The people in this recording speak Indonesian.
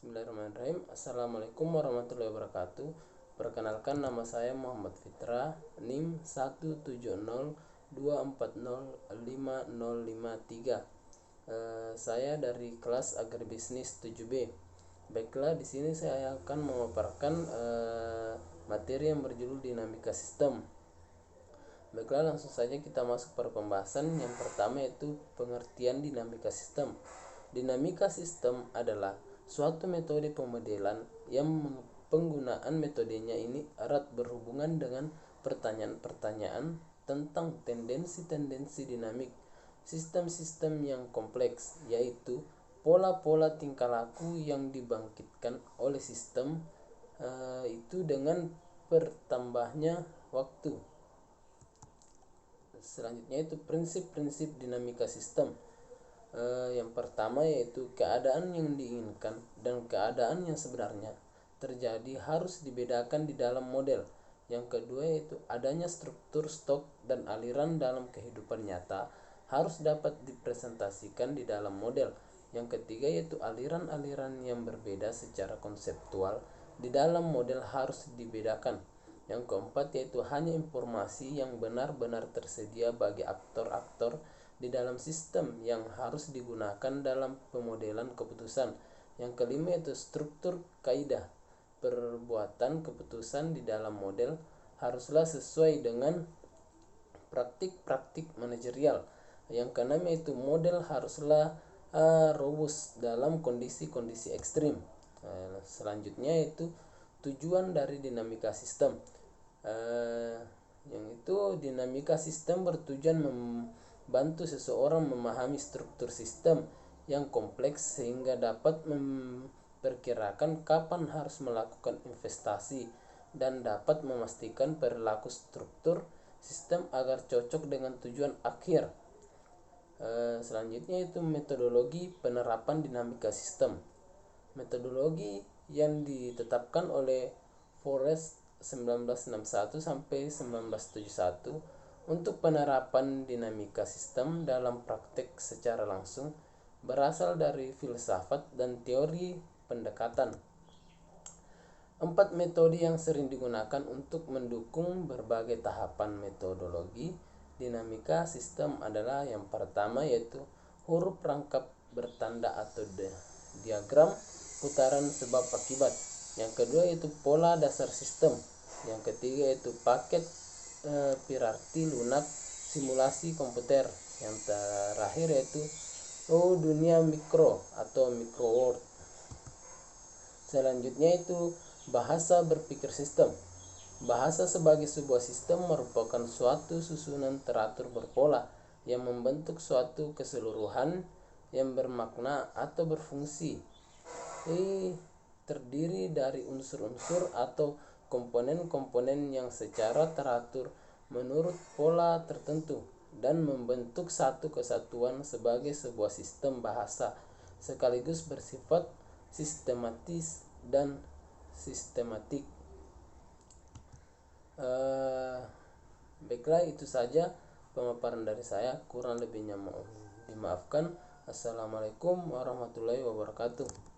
Bismillahirrahmanirrahim. Assalamualaikum warahmatullahi wabarakatuh. Perkenalkan, nama saya Muhammad Fitra, NIM 17024050053. Saya dari kelas Agribisnis 7B. Baiklah, di sini saya akan memaparkan materi yang berjudul dinamika sistem. Baiklah, langsung saja kita masuk pada pembahasan. Yang pertama yaitu pengertian dinamika sistem. Dinamika sistem adalah suatu metode pemodelan yang penggunaan metodenya ini erat berhubungan dengan pertanyaan-pertanyaan tentang tendensi-tendensi dinamik sistem-sistem yang kompleks, yaitu pola-pola tingkah laku yang dibangkitkan oleh sistem itu dengan bertambahnya waktu. Selanjutnya itu prinsip-prinsip dinamika sistem. Yang pertama yaitu keadaan yang diinginkan dan keadaan yang sebenarnya terjadi harus dibedakan di dalam model. Yang kedua yaitu adanya struktur stok dan aliran dalam kehidupan nyata harus dapat dipresentasikan di dalam model. Yang ketiga yaitu aliran-aliran yang berbeda secara konseptual di dalam model harus dibedakan. Yang keempat yaitu hanya informasi yang benar-benar tersedia bagi aktor-aktor di dalam sistem yang harus digunakan dalam pemodelan keputusan. Yang kelima yaitu struktur kaidah perbuatan keputusan di dalam model haruslah sesuai dengan praktik-praktik manajerial. Yang keenam yaitu model haruslah robust dalam kondisi-kondisi ekstrim. Selanjutnya yaitu tujuan dari dinamika sistem. Yang itu dinamika sistem bertujuan membantu seseorang memahami struktur sistem yang kompleks sehingga dapat memperkirakan kapan harus melakukan investasi dan dapat memastikan perilaku struktur sistem agar cocok dengan tujuan akhir. Selanjutnya itu metodologi penerapan dinamika sistem. Metodologi yang ditetapkan oleh Forrest 1961 sampai 1971 untuk penerapan dinamika sistem dalam praktek secara langsung berasal dari filsafat dan teori pendekatan. 4 metode yang sering digunakan untuk mendukung berbagai tahapan metodologi dinamika sistem adalah yang pertama yaitu huruf rangkap bertanda atau diagram putaran sebab akibat. Yang kedua yaitu pola dasar sistem. Yang ketiga yaitu paket pirarti lunak simulasi komputer. Yang terakhir yaitu dunia mikro atau microworld. Selanjutnya itu bahasa berpikir sistem. Bahasa sebagai sebuah sistem merupakan suatu susunan teratur berpola yang membentuk suatu keseluruhan yang bermakna atau berfungsi. Terdiri dari unsur-unsur atau komponen-komponen yang secara teratur menurut pola tertentu dan membentuk satu kesatuan sebagai sebuah sistem bahasa sekaligus bersifat sistematis dan sistematik. Baiklah, itu saja pemaparan dari saya, kurang lebihnya mohon dimaafkan. Assalamualaikum warahmatullahi wabarakatuh.